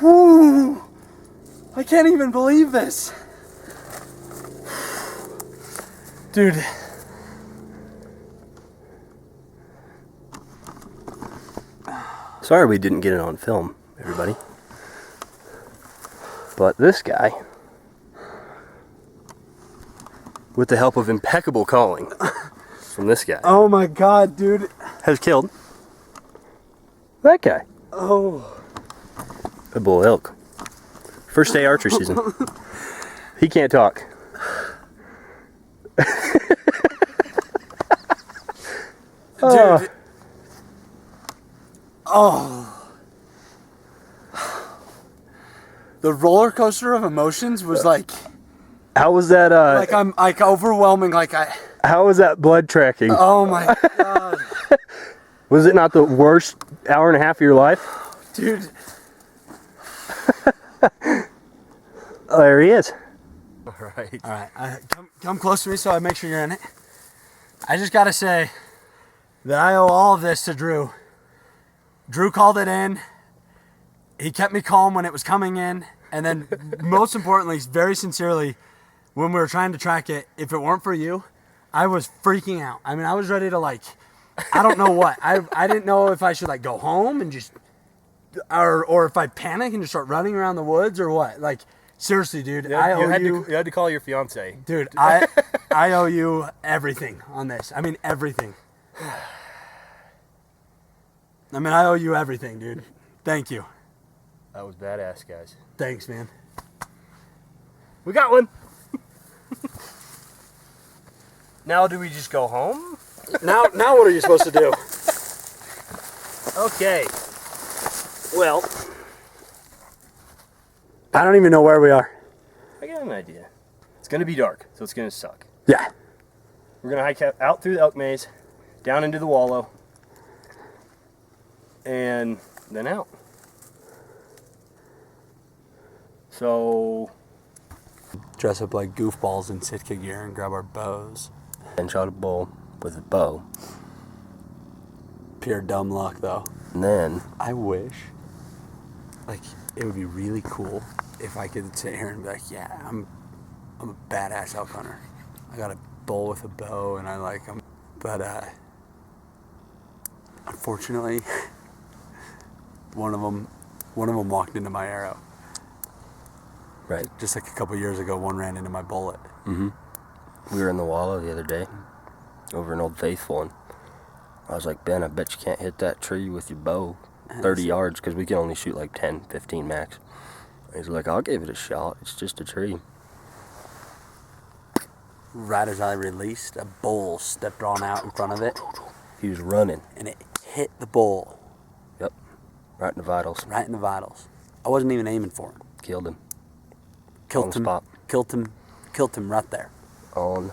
Whew. I can't even believe this. Dude. Sorry we didn't get it on film, everybody. But this guy, with the help of impeccable calling from this guy, Oh my god, dude. has killed that guy. Oh. A bull elk. First day archery season. He can't talk. Dude. Oh. The roller coaster of emotions was like How was that? I'm like overwhelming. How was that blood tracking? Oh my god, Was it not the worst hour and a half of your life? dude. Oh, there he is. All right. Come close to me so I make sure you're in it. I just gotta say that I owe all of this to Drew. Drew called it in. He kept me calm when it was coming in, and then most importantly, very sincerely, when we were trying to track it, if it weren't for you, I was freaking out. I mean, I was ready to I don't know what. I didn't know if I should go home and just, or if I panic and just start running around the woods or what. Seriously, dude, You had to call your fiance. Dude, I owe you everything on this. I mean, everything. I owe you everything, dude. Thank you. That was badass, guys. Thanks, man. We got one. Now do we just go home? Now what are you supposed to do? Okay. Well, I don't even know where we are. I got an idea. It's going to be dark, so it's going to suck. Yeah. We're going to hike out through the elk maze, down into the wallow, and then out. So, Dress up like goofballs in Sitka gear and grab our bows. and shot a bull with a bow. Pure dumb luck, though. And then, I wish, it would be really cool if I could sit here and be like, yeah, I'm a badass elk hunter. I got a bull with a bow, and I like them. But unfortunately, one of them walked into my arrow. right. Just a couple years ago, one ran into my bullet. Mm-hmm. We were in the wallow the other day, over in Old Faithful, and I was like, Ben, I bet you can't hit that tree with your bow 30 yards, because we can only shoot 10, 15 max. And he's like, I'll give it a shot. It's just a tree. Right as I released, a bull stepped on out in front of it. He was running. And it hit the bull. Yep. Right in the vitals. Right in the vitals. I wasn't even aiming for him. Killed him. Killed On the him. spot. Killed him right there. On.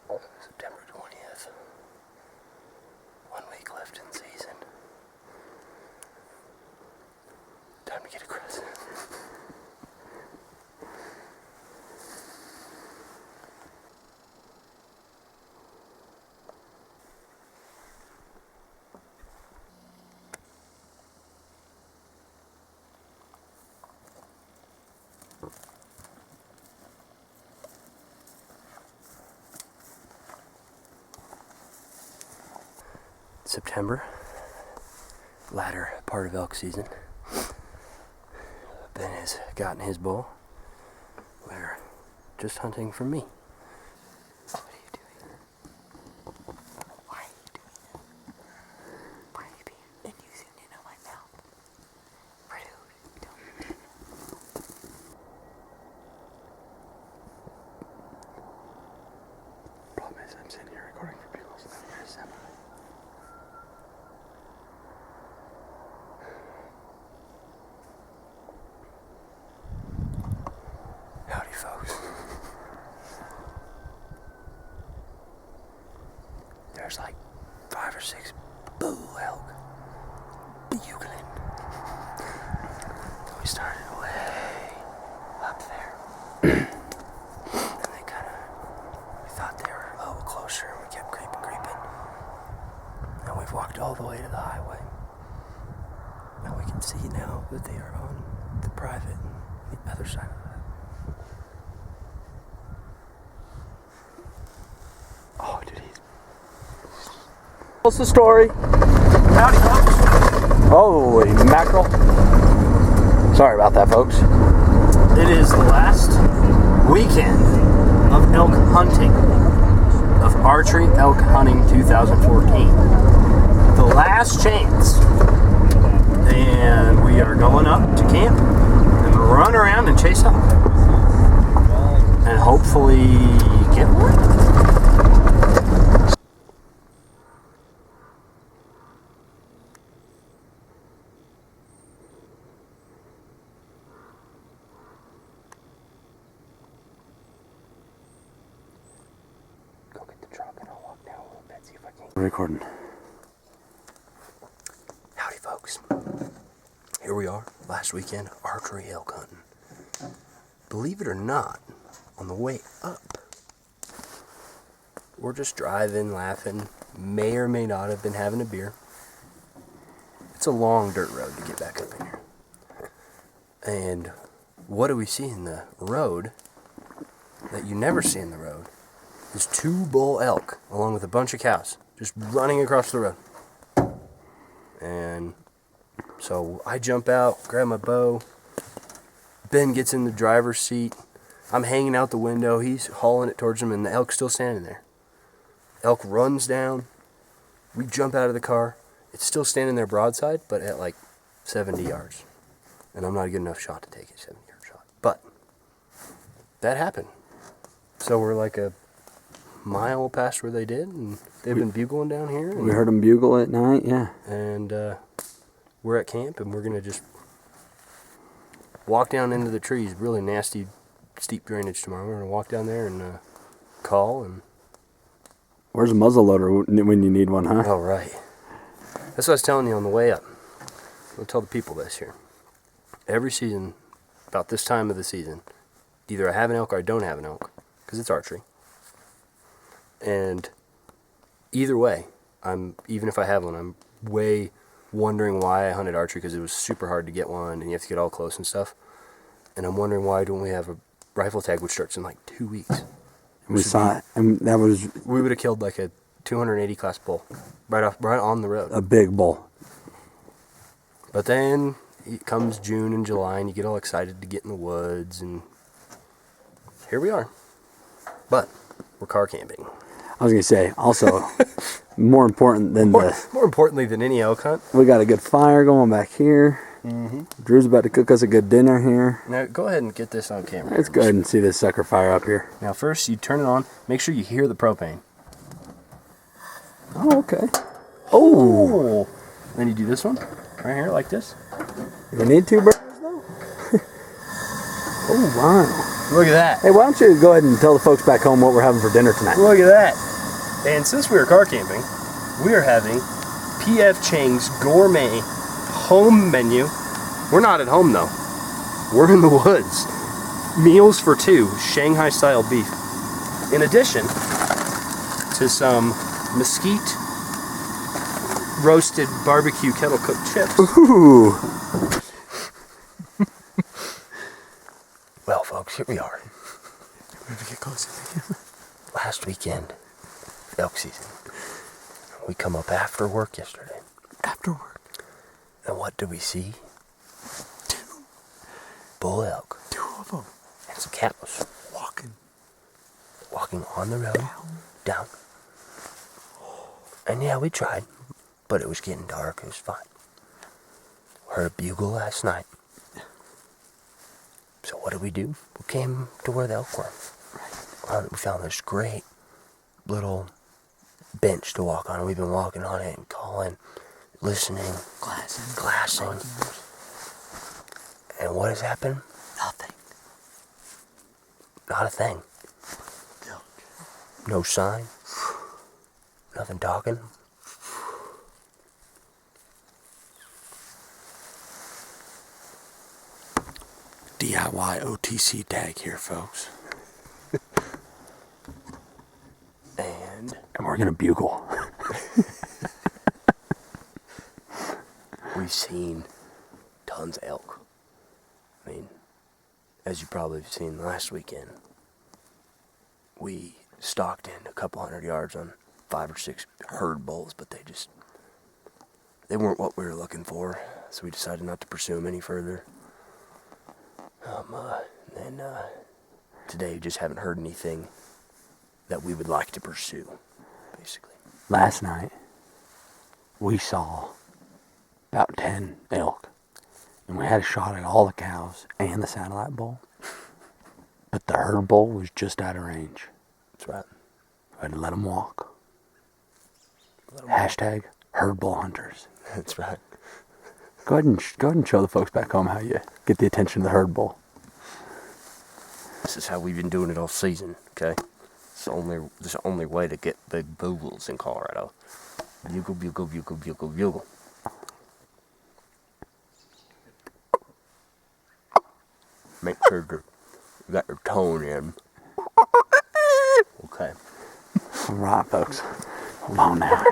Folks, September 20th, 1 week left in season. Time to get aggressive. September, latter part of elk season. Ben has gotten his bull. We're just hunting for me. What are you doing? Why are you doing bugling. We started way up there. And they we thought they were a little closer, and we kept creeping. And we've walked all the way to the highway. And we can see now that they are on the private and the other side of that. Oh, dude, What's the story? Howdy, folks. Holy mackerel. Sorry about that, folks. It is the last weekend of elk hunting, of archery elk hunting 2014. The last chance. And we are going up to camp and run around and chase up. And hopefully get one. Go get the truck and I'll walk down a little bit, see if I can. Recording. Howdy, folks. Here we are, last weekend, archery elk hunting. Believe it or not, on the way up, we're just driving, laughing, may or may not have been having a beer. It's a long dirt road to get back up in here. And what do we see in the road that you never see in the road? Is 2 bull elk, along with a bunch of cows, just running across the road. And so I jump out, grab my bow. Ben gets in the driver's seat. I'm hanging out the window. He's hauling it towards him, and the elk's still standing there. Elk runs down. We jump out of the car. It's still standing there broadside, but at like 70 yards. And I'm not a good enough shot to take a 70-yard shot. But that happened. So we're like a mile past where they did, and they've been bugling down here. We heard them bugle at night, yeah. And we're at camp, and we're going to just walk down into the trees. Really nasty, steep drainage tomorrow. We're going to walk down there and call. And where's a muzzleloader when you need one, huh? Oh, right. That's what I was telling you on the way up. I'll tell the people this here. Every season, about this time of the season, either I have an elk or I don't have an elk, because it's archery. And either way, even if I have one, I'm way wondering why I hunted archery, because it was super hard to get one, and you have to get all close and stuff. And I'm wondering why don't we have a rifle tag, which starts in like 2 weeks. We saw it, and that was... We would have killed like a 280 class bull right on the road. A big bull. But then it comes June and July, and you get all excited to get in the woods, and here we are. But we're car camping. I was going to say, also, more important than more importantly than any elk hunt, we got a good fire going back here. Mm-hmm. Drew's about to cook us a good dinner here. Now, go ahead and get this on camera. Let's go ahead and see this sucker fire up here. Now, first, you turn it on. Make sure you hear the propane. Oh, okay. Oh! Then you do this one, right here, like this. You need 2 burgers, though? Oh, wow. Look at that. Hey, why don't you go ahead and tell the folks back home what we're having for dinner tonight? Look at that. And since we are car camping, we are having P.F. Chang's gourmet home menu. We're not at home, though. We're in the woods. Meals for 2, Shanghai-style beef. In addition to some mesquite roasted barbecue kettle-cooked chips. Ooh. Well, folks, here we are. We have to get closer to him. Last weekend, elk season. We come up after work yesterday. After work. And what do we see? 2 bull elk. 2 of them. And some cows. Walking on the road. Down. And yeah, we tried. But it was getting dark. It was fine. Heard a bugle last night. So what did we do? We came to where the elk were. We found this great little bench to walk on. We've been walking on it and calling, listening, glassing. And what has happened? Nothing. Not a thing. No sign. Nothing talking. DIY OTC tag here, folks. And we're gonna bugle. we've seen tons of elk. I mean, as you probably have seen last weekend, we stalked in a couple 100 yards on 5 or 6 herd bulls, but they weren't what we were looking for, so we decided not to pursue them any further. And today we just haven't heard anything that we would like to pursue, basically. Last night, we saw about 10 elk, and we had a shot at all the cows and the satellite bull, but the herd bull was just out of range. That's right. I had to let them walk. Hashtag herd bull hunters. That's right. Go ahead and show the folks back home how you get the attention of the herd bull. This is how we've been doing it all season, okay? It's the only way to get big bugles in Colorado. Bugle, bugle, bugle, bugle, bugle. Make sure you got your tone in. Okay. All right, folks. Hold on now.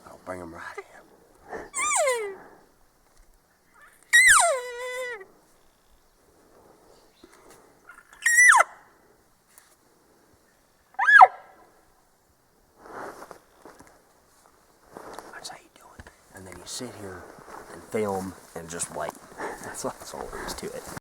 I'll bring them right in. That's how you do it. And then you sit here and film and just wait. That's all there is to it.